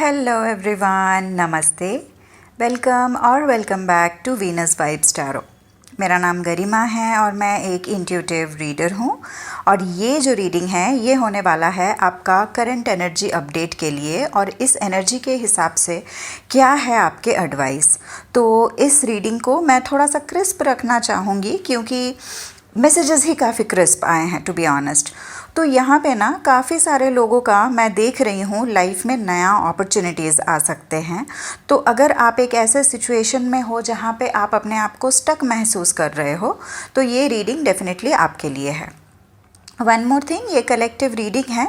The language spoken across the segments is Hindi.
हेलो एवरीवन, नमस्ते, welcome back to Venus vibes tarot. मेरा नाम गरिमा है और मैं एक इंट्यूटिव रीडर हूँ। और ये जो रीडिंग है ये होने वाला है आपका करंट एनर्जी अपडेट के लिए, और इस एनर्जी के हिसाब से क्या है आपके एडवाइस। तो इस रीडिंग को मैं थोड़ा सा क्रिस्प रखना चाहूँगी क्योंकि मैसेजेस ही काफ़ी क्रिस्प आए हैं टू बी ऑनेस्ट। तो यहाँ पे ना काफ़ी सारे लोगों का मैं देख रही हूँ लाइफ में नया अपॉर्चुनिटीज़ आ सकते हैं। तो अगर आप एक ऐसे सिचुएशन में हो जहाँ पे आप अपने आप को स्टक महसूस कर रहे हो तो ये रीडिंग डेफिनेटली आपके लिए है। वन मोर थिंग, ये कलेक्टिव रीडिंग है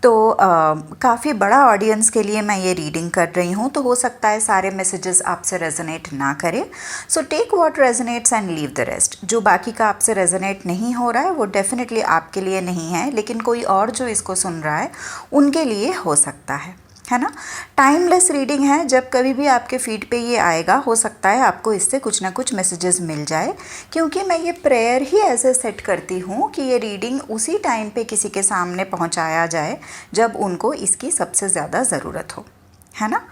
तो काफ़ी बड़ा ऑडियंस के लिए मैं ये रीडिंग कर रही हूँ, तो हो सकता है सारे मैसेजेस आपसे रेजोनेट ना करें। So take what resonates and leave the rest. जो बाकी का आपसे रेजोनेट नहीं हो रहा है वो डेफिनेटली आपके लिए नहीं है, लेकिन कोई और जो इसको सुन रहा है उनके लिए हो सकता है ना। टाइमलेस रीडिंग है, जब कभी भी आपके फीड पे ये आएगा हो सकता है आपको इससे कुछ ना कुछ मैसेजेस मिल जाए, क्योंकि मैं ये प्रेयर ही ऐसे सेट करती हूँ कि ये रीडिंग उसी टाइम पे किसी के सामने पहुँचाया जाए जब उनको इसकी सबसे ज़्यादा ज़रूरत हो, है ना।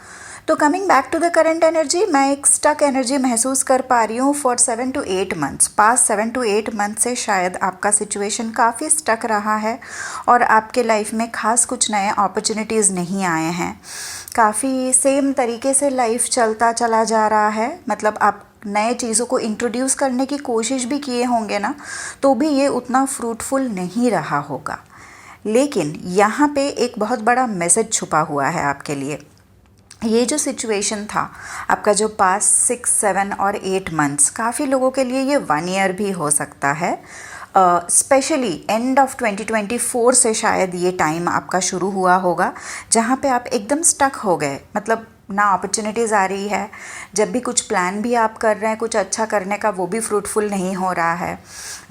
तो coming back to the current energy, मैं एक स्टक एनर्जी महसूस कर पा रही हूँ for 7 to 8 months. Past 7 to 8 month से शायद आपका सिचुएशन काफ़ी स्टक रहा है और आपके लाइफ में खास कुछ नए अपॉर्चुनिटीज़ नहीं आए हैं। काफ़ी सेम तरीके से लाइफ चलता चला जा रहा है, मतलब आप नए चीज़ों को इंट्रोड्यूस करने की कोशिश भी किए होंगे ना, तो भी ये उतना फ्रूटफुल नहीं रहा होगा। लेकिन यहाँ पे एक बहुत बड़ा मैसेज छुपा हुआ है आपके लिए। ये जो सिचुएशन था आपका, जो पास 6, 7 और 8 मंथ्स, काफ़ी लोगों के लिए ये 1 ईयर भी हो सकता है। स्पेशली एंड ऑफ 2024 से शायद ये टाइम आपका शुरू हुआ होगा जहाँ पे आप एकदम स्टक हो गए, मतलब ना अपॉर्चुनिटीज़ आ रही है। जब भी कुछ प्लान भी आप कर रहे हैं कुछ अच्छा करने का, वो भी फ्रूटफुल नहीं हो रहा है।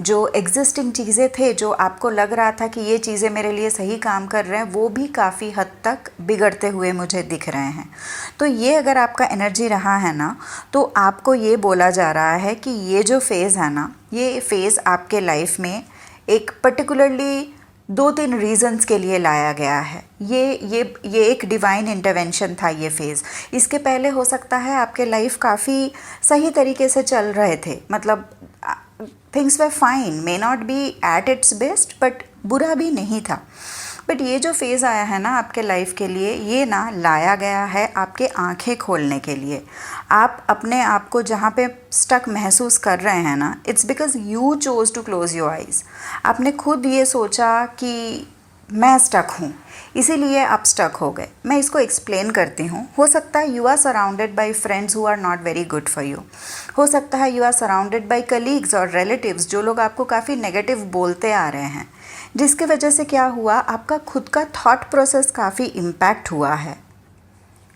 जो एग्जिस्टिंग चीज़ें थे, जो आपको लग रहा था कि ये चीज़ें मेरे लिए सही काम कर रहे हैं, वो भी काफ़ी हद तक बिगड़ते हुए मुझे दिख रहे हैं। तो ये अगर आपका एनर्जी रहा है ना, तो आपको ये बोला जा रहा है कि ये जो फेज़ है ना, ये फेज़ आपके लाइफ में एक पर्टिकुलरली 2-3 रीज़न्स के लिए लाया गया है। ये एक डिवाइन इंटरवेंशन था ये फेज़। इसके पहले हो सकता है आपके लाइफ काफ़ी सही तरीके से चल रहे थे, मतलब things were fine, may not be at its best, but बुरा भी नहीं था। बट ये जो फेज़ आया है ना आपके लाइफ के लिए, ये ना लाया गया है आपके आंखें खोलने के लिए। आप अपने आप को जहाँ पे स्टक महसूस कर रहे हैं ना, it's because you chose to close your eyes. आपने खुद ये सोचा कि मैं स्टक हूँ, इसीलिए आप स्टक हो गए। मैं इसको एक्सप्लेन करती हूँ। हो सकता है you are surrounded by friends who are not very good for you. हो सकता है you are surrounded by colleagues और रिलेटिव्स, जो लोग आपको काफ़ी नेगेटिव बोलते आ रहे हैं, जिसकी वजह से क्या हुआ, आपका खुद का थॉट प्रोसेस काफ़ी इम्पैक्ट हुआ है।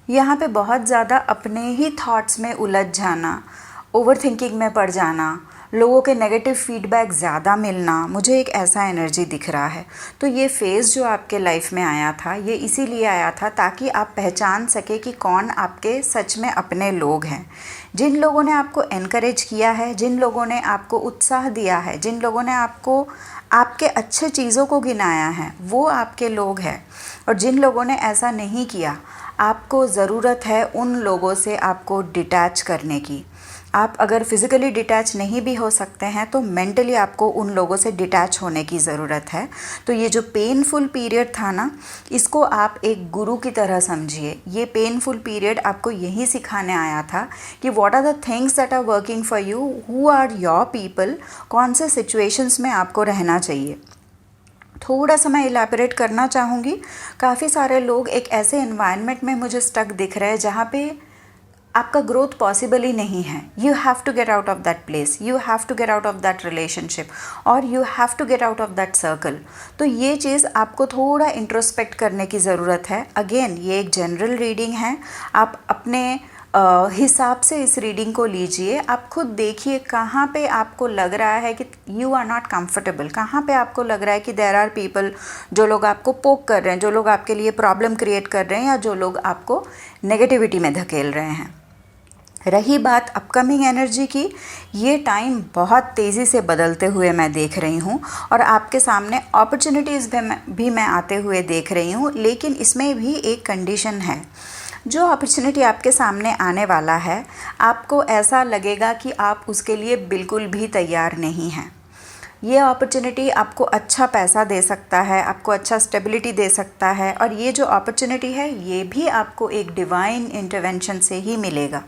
यहाँ पे बहुत ज़्यादा अपने ही थॉट्स में उलझ जाना, ओवर थिंकिंग में पड़ जाना, लोगों के नेगेटिव फीडबैक ज़्यादा मिलना, मुझे एक ऐसा एनर्जी दिख रहा है। तो ये फेज़ जो आपके लाइफ में आया था, ये इसीलिए आया था ताकि आप पहचान सके कि कौन आपके सच में अपने लोग हैं। जिन लोगों ने आपको एनकरेज किया है, जिन लोगों ने आपको उत्साह दिया है, जिन लोगों ने आपको आपके अच्छे चीज़ों को गिनाया है, वो आपके लोग हैं। और जिन लोगों ने ऐसा नहीं किया, आपको ज़रूरत है उन लोगों से आपको डिटैच करने की। आप अगर फिज़िकली डिटैच नहीं भी हो सकते हैं तो मेंटली आपको उन लोगों से डिटैच होने की ज़रूरत है। तो ये जो पेनफुल पीरियड था ना, इसको आप एक गुरु की तरह समझिए। ये पेनफुल पीरियड आपको यही सिखाने आया था कि what are the things that are working for you, who are your people, कौन से सिचुएशंस में आपको रहना चाहिए। थोड़ा सा मैं इलैबोरेट करना चाहूँगी। काफ़ी सारे लोग एक ऐसे एनवायरनमेंट में मुझे स्टक दिख रहे हैं जहाँ पे आपका ग्रोथ पॉसिबल ही नहीं है। You have to get out of that place, you have to get out of that relationship, और you have to get out of that circle. तो ये चीज़ आपको थोड़ा इंट्रोस्पेक्ट करने की ज़रूरत है। अगेन ये एक जनरल रीडिंग है, आप अपने हिसाब से इस रीडिंग को लीजिए। आप खुद देखिए कहाँ पे आपको लग रहा है कि यू आर नॉट कंफर्टेबल, कहाँ पे आपको लग रहा है कि देयर आर पीपल, जो लोग आपको पोक कर रहे हैं, जो लोग आपके लिए प्रॉब्लम क्रिएट कर रहे हैं, या जो लोग आपको नेगेटिविटी में धकेल रहे हैं। रही बात अपकमिंग एनर्जी की, ये टाइम बहुत तेज़ी से बदलते हुए मैं देख रही हूँ और आपके सामने अपॉर्चुनिटीज़ भी मैं आते हुए देख रही हूँ, लेकिन इसमें भी एक कंडीशन है। जो अपॉर्चुनिटी आपके सामने आने वाला है, आपको ऐसा लगेगा कि आप उसके लिए बिल्कुल भी तैयार नहीं हैं। ये अपॉर्चुनिटी आपको अच्छा पैसा दे सकता है, आपको अच्छा स्टेबिलिटी दे सकता है, और ये जो अपॉर्चुनिटी है ये भी आपको एक डिवाइन इंटरवेंशन से ही मिलेगा।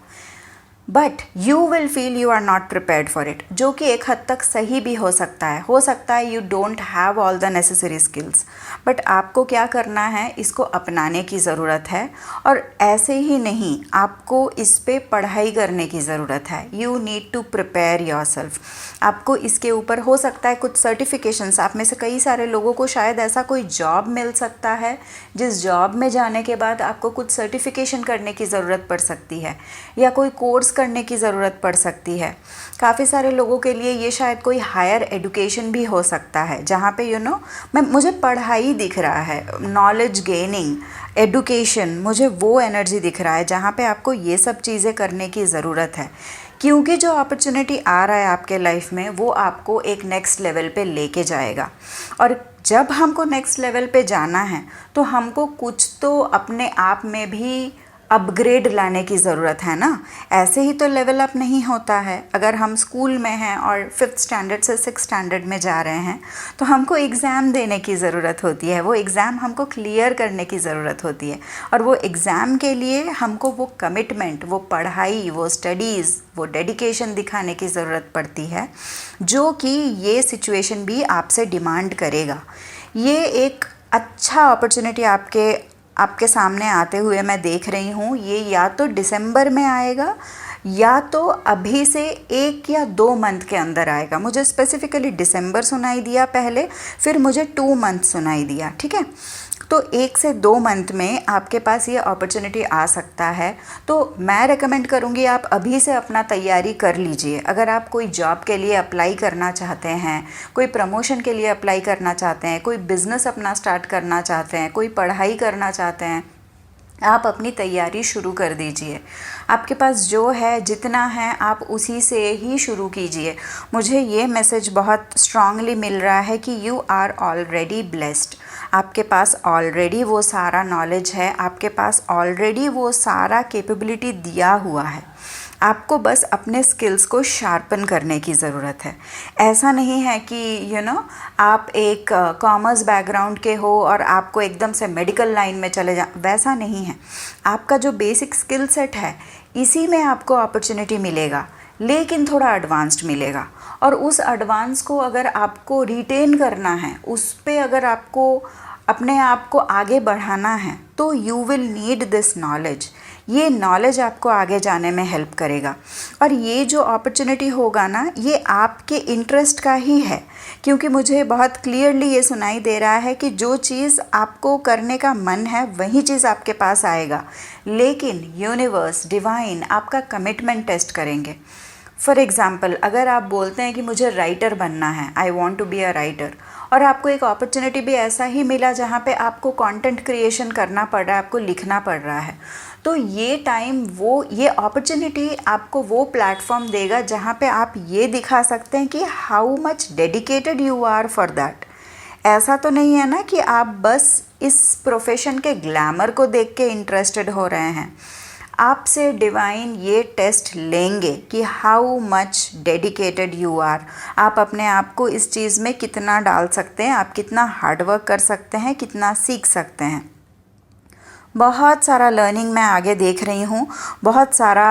But you will feel you are not prepared for it, जो कि एक हद तक सही भी हो सकता है you don't have all the necessary skills, but आपको क्या करना है, इसको अपनाने की ज़रूरत है। और ऐसे ही नहीं, आपको इस पे पढ़ाई करने की ज़रूरत है। You need to prepare yourself. आपको इसके ऊपर हो सकता है कुछ सर्टिफिकेशंस, आप में से कई सारे लोगों को शायद ऐसा कोई जॉब मिल सकता है जिस जॉब में जाने के बाद आपको कुछ सर्टिफिकेशन करने की ज़रूरत पड़ सकती है, या कोई कोर्स करने की ज़रूरत पड़ सकती है। काफ़ी सारे लोगों के लिए ये शायद कोई हायर एजुकेशन भी हो सकता है, जहाँ पे मुझे पढ़ाई दिख रहा है, नॉलेज गेनिंग, एडुकेशन, मुझे वो एनर्जी दिख रहा है जहाँ पे आपको ये सब चीज़ें करने की ज़रूरत है। क्योंकि जो अपॉर्चुनिटी आ रहा है आपके लाइफ में, वो आपको एक नेक्स्ट लेवल पे लेके जाएगा। और जब हमको नेक्स्ट लेवल पे जाना है तो हमको कुछ तो अपने आप में भी अपग्रेड लाने की ज़रूरत है ना। ऐसे ही तो लेवल अप नहीं होता है। अगर हम स्कूल में हैं और 5th स्टैंडर्ड से 6th स्टैंडर्ड में जा रहे हैं तो हमको एग्ज़ाम देने की ज़रूरत होती है, वो एग्ज़ाम हमको क्लियर करने की ज़रूरत होती है। और वो एग्ज़ाम के लिए हमको वो कमिटमेंट, वो पढ़ाई, वो स्टडीज़, वो डेडिकेशन दिखाने की ज़रूरत पड़ती है, जो कि ये सिचुएशन भी आपसे डिमांड करेगा। ये एक अच्छा अपॉर्चुनिटी आपके सामने आते हुए मैं देख रही हूँ। ये या तो दिसंबर में आएगा या तो अभी से 1 या 2 मंथ के अंदर आएगा। मुझे स्पेसिफिकली दिसंबर सुनाई दिया पहले, फिर मुझे 2 मंथ सुनाई दिया, ठीक है। तो 1 से 2 मंथ में आपके पास ये अपॉर्चुनिटी आ सकता है। तो मैं रेकमेंड करूँगी आप अभी से अपना तैयारी कर लीजिए। अगर आप कोई जॉब के लिए अप्लाई करना चाहते हैं, कोई प्रमोशन के लिए अप्लाई करना चाहते हैं, कोई बिज़नेस अपना स्टार्ट करना चाहते हैं, कोई पढ़ाई करना चाहते हैं, आप अपनी तैयारी शुरू कर दीजिए। आपके पास जो है, जितना है, आप उसी से ही शुरू कीजिए। मुझे ये मैसेज बहुत स्ट्रांगली मिल रहा है कि यू आर ऑलरेडी ब्लेस्ड। आपके पास ऑलरेडी वो सारा नॉलेज है, आपके पास ऑलरेडी वो सारा कैपेबिलिटी दिया हुआ है। आपको बस अपने स्किल्स को शार्पन करने की ज़रूरत है। ऐसा नहीं है कि आप एक कॉमर्स बैकग्राउंड के हो और आपको एकदम से मेडिकल लाइन में चले जा, वैसा नहीं है। आपका जो बेसिक स्किल सेट है, इसी में आपको अपॉर्चुनिटी मिलेगा, लेकिन थोड़ा एडवांस्ड मिलेगा। और उस एडवांस को अगर आपको रिटेन करना है, उस पे अगर आपको अपने आप को आगे बढ़ाना है, तो you will need this knowledge. ये नॉलेज आपको आगे जाने में हेल्प करेगा। और ये जो अपॉर्चुनिटी होगा ना, ये आपके इंटरेस्ट का ही है, क्योंकि मुझे बहुत क्लियरली ये सुनाई दे रहा है कि जो चीज़ आपको करने का मन है वही चीज़ आपके पास आएगा। लेकिन यूनिवर्स, डिवाइन आपका कमिटमेंट टेस्ट करेंगे। फॉर एग्ज़ाम्पल, अगर आप बोलते हैं कि मुझे राइटर बनना है, I want to be a writer, और आपको एक अपॉर्चुनिटी भी ऐसा ही मिला जहाँ पे आपको कंटेंट क्रिएशन करना पड़ रहा है, आपको लिखना पड़ रहा है, तो ये टाइम, ये अपॉर्चुनिटी आपको वो प्लेटफॉर्म देगा जहाँ पे आप ये दिखा सकते हैं कि how much dedicated you are for that. ऐसा तो नहीं है ना कि आप बस इस प्रोफेशन के ग्लैमर को देख के इंटरेस्टेड हो रहे हैं। आपसे डिवाइन ये टेस्ट लेंगे कि how much dedicated you are. आप अपने आप को इस चीज़ में कितना डाल सकते हैं, आप कितना हार्डवर्क कर सकते हैं, कितना सीख सकते हैं। बहुत सारा लर्निंग मैं आगे देख रही हूँ, बहुत सारा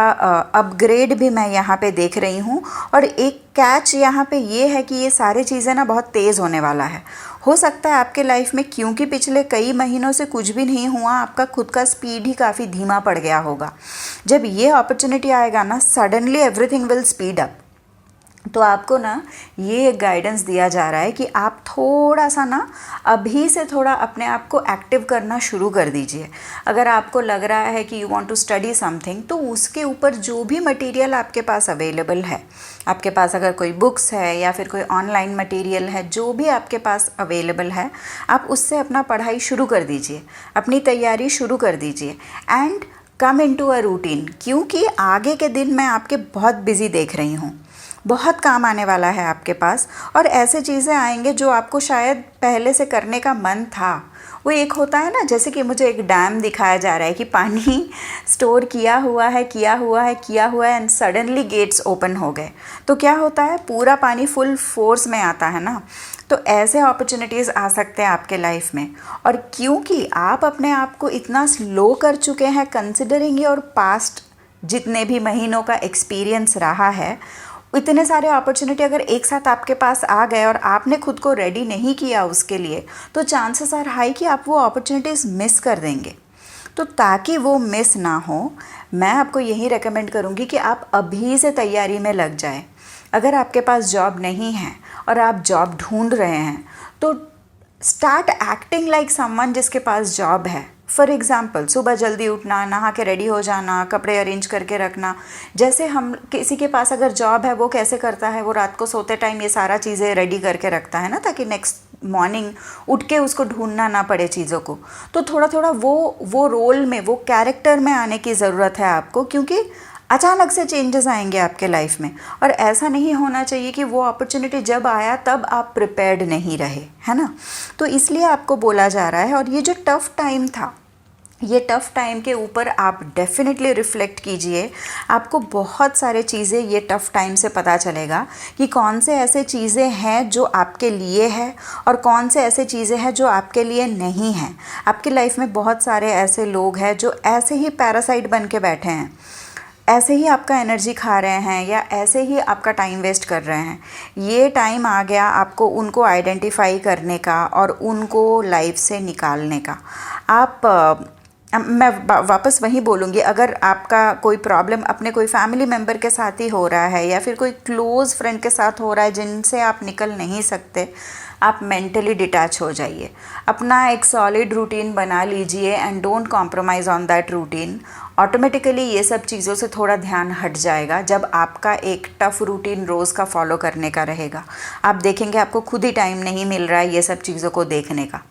अपग्रेड भी मैं यहाँ पे देख रही हूँ। और एक कैच यहाँ पे ये है कि ये सारी चीज़ें ना बहुत तेज़ होने वाला है। हो सकता है आपके लाइफ में, क्योंकि पिछले कई महीनों से कुछ भी नहीं हुआ, आपका खुद का स्पीड ही काफ़ी धीमा पड़ गया होगा। जब ये अपॉर्चुनिटी आएगा ना, suddenly everything will speed up. तो आपको ना ये एक गाइडेंस दिया जा रहा है कि आप थोड़ा सा ना अभी से थोड़ा अपने आप को एक्टिव करना शुरू कर दीजिए। अगर आपको लग रहा है कि you want to study something, तो उसके ऊपर जो भी मटेरियल आपके पास अवेलेबल है, आपके पास अगर कोई बुक्स है या फिर कोई ऑनलाइन मटेरियल है, जो भी आपके पास अवेलेबल है, आप उससे अपना पढ़ाई शुरू कर दीजिए, अपनी तैयारी शुरू कर दीजिए and come into a routine. क्योंकि आगे के दिन मैं आपके बहुत बिजी देख रही हूँ, बहुत काम आने वाला है आपके पास, और ऐसे चीज़ें आएंगे जो आपको शायद पहले से करने का मन था, वो एक होता है ना, जैसे कि मुझे एक डैम दिखाया जा रहा है कि पानी स्टोर किया हुआ है एंड सडनली गेट्स ओपन हो गए, तो क्या होता है, पूरा पानी फुल फोर्स में आता है ना। तो ऐसे अपॉर्चुनिटीज़ आ सकते हैं आपके लाइफ में, और क्योंकि आप अपने आप को इतना स्लो कर चुके हैं कंसिडरिंग योर पास्ट जितने भी महीनों का एक्सपीरियंस रहा है, इतने सारे अपॉर्चुनिटी अगर एक साथ आपके पास आ गए और आपने खुद को रेडी नहीं किया उसके लिए, तो चांसेस आर हाई कि आप वो अपॉर्चुनिटीज़ मिस कर देंगे। तो ताकि वो मिस ना हो, मैं आपको यही रेकमेंड करूँगी कि आप अभी से तैयारी में लग जाए। अगर आपके पास जॉब नहीं है और आप जॉब ढूंढ रहे हैं, तो स्टार्ट एक्टिंग लाइक समवन जिसके पास जॉब है। फॉर एग्ज़ाम्पल, सुबह जल्दी उठना, नहा के रेडी हो जाना, कपड़े अरेंज करके रखना। जैसे हम किसी के पास अगर जॉब है, वो कैसे करता है, वो रात को सोते टाइम ये सारा चीज़ें रेडी करके रखता है ना, ताकि नेक्स्ट मॉर्निंग उठ के उसको ढूंढना ना पड़े चीज़ों को। तो थोड़ा थोड़ा वो रोल में, वो कैरेक्टर में आने की ज़रूरत है आपको, क्योंकि अचानक से चेंजेस आएंगे आपके लाइफ में, और ऐसा नहीं होना चाहिए कि वो अपॉर्चुनिटी जब आया तब आप प्रिपेयर्ड नहीं रहे, है ना। तो इसलिए आपको बोला जा रहा है। और ये जो टफ़ टाइम था, ये टफ़ टाइम के ऊपर आप डेफिनेटली रिफ़्लेक्ट कीजिए। आपको बहुत सारे चीज़ें ये टफ़ टाइम से पता चलेगा कि कौन से ऐसे चीज़ें हैं जो आपके लिए है और कौन से ऐसे चीज़ें हैं जो आपके लिए नहीं हैं। आपकी लाइफ में बहुत सारे ऐसे लोग हैं जो ऐसे ही पैरासाइट बन के बैठे हैं, ऐसे ही आपका एनर्जी खा रहे हैं या ऐसे ही आपका टाइम वेस्ट कर रहे हैं। ये टाइम आ गया आपको उनको आइडेंटिफाई करने का और उनको लाइफ से निकालने का। मैं वापस वही बोलूँगी, अगर आपका कोई प्रॉब्लम अपने कोई फैमिली मेम्बर के साथ ही हो रहा है या फिर कोई क्लोज़ फ्रेंड के साथ हो रहा है जिनसे आप निकल नहीं सकते, आप मेंटली डिटैच हो जाइए। अपना एक सॉलिड रूटीन बना लीजिए and don't compromise on that routine. Automatically ये सब चीज़ों से थोड़ा ध्यान हट जाएगा जब आपका एक टफ़ रूटीन रोज़ का फॉलो करने का रहेगा। आप देखेंगे आपको खुद ही टाइम नहीं मिल रहा है ये सब चीज़ों को देखने का।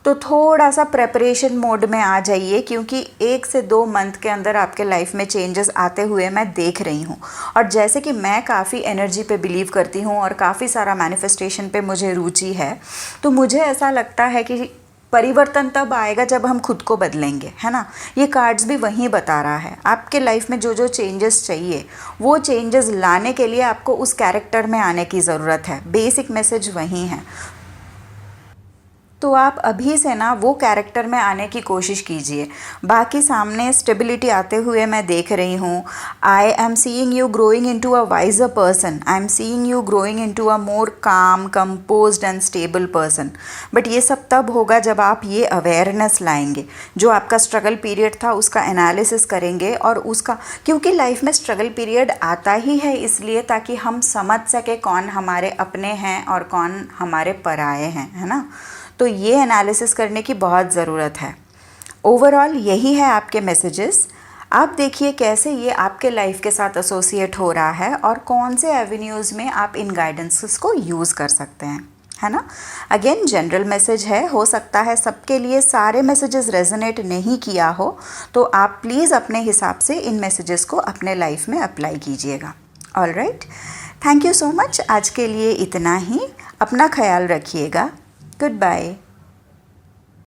तो थोड़ा सा प्रेपरेशन मोड में आ जाइए, क्योंकि 1 से 2 मंथ के अंदर आपके लाइफ में चेंजेस आते हुए मैं देख रही हूँ। और जैसे कि मैं काफ़ी एनर्जी पे बिलीव करती हूँ और काफ़ी सारा मैनिफेस्टेशन पे मुझे रुचि है, तो मुझे ऐसा लगता है कि परिवर्तन तब आएगा जब हम खुद को बदलेंगे, है ना। ये कार्ड्स भी वहीं बता रहा है। आपके लाइफ में जो जो चेंजेस चाहिए, वो चेंजेस लाने के लिए आपको उस कैरेक्टर में आने की ज़रूरत है। बेसिक मैसेज वही है। तो आप अभी से ना वो कैरेक्टर में आने की कोशिश कीजिए। बाकी सामने स्टेबिलिटी आते हुए मैं देख रही हूँ। I am seeing you growing into a wiser person. I am seeing you growing into a more calm, composed and stable person. But ये सब तब होगा जब आप ये अवेयरनेस लाएंगे। जो आपका स्ट्रगल पीरियड था उसका एनालिसिस करेंगे, और उसका, क्योंकि लाइफ में स्ट्रगल पीरियड आता ही है इसलिए ताकि हम समझ सके कौन हमारे अपने हैं और कौन हमारे पराए हैं, है ना। तो ये एनालिसिस करने की बहुत ज़रूरत है। ओवरऑल यही है आपके मैसेजेस। आप देखिए कैसे ये आपके लाइफ के साथ एसोसिएट हो रहा है और कौन से एवेन्यूज़ में आप इन गाइडेंसेस को यूज़ कर सकते हैं, है ना। अगेन जनरल मैसेज है, हो सकता है सबके लिए सारे मैसेजेस रेजोनेट नहीं किया हो, तो आप प्लीज़ अपने हिसाब से इन मैसेजेस को अपने लाइफ में अप्लाई कीजिएगा। All right, thank you so much. आज के लिए इतना ही। अपना ख्याल रखिएगा। Goodbye.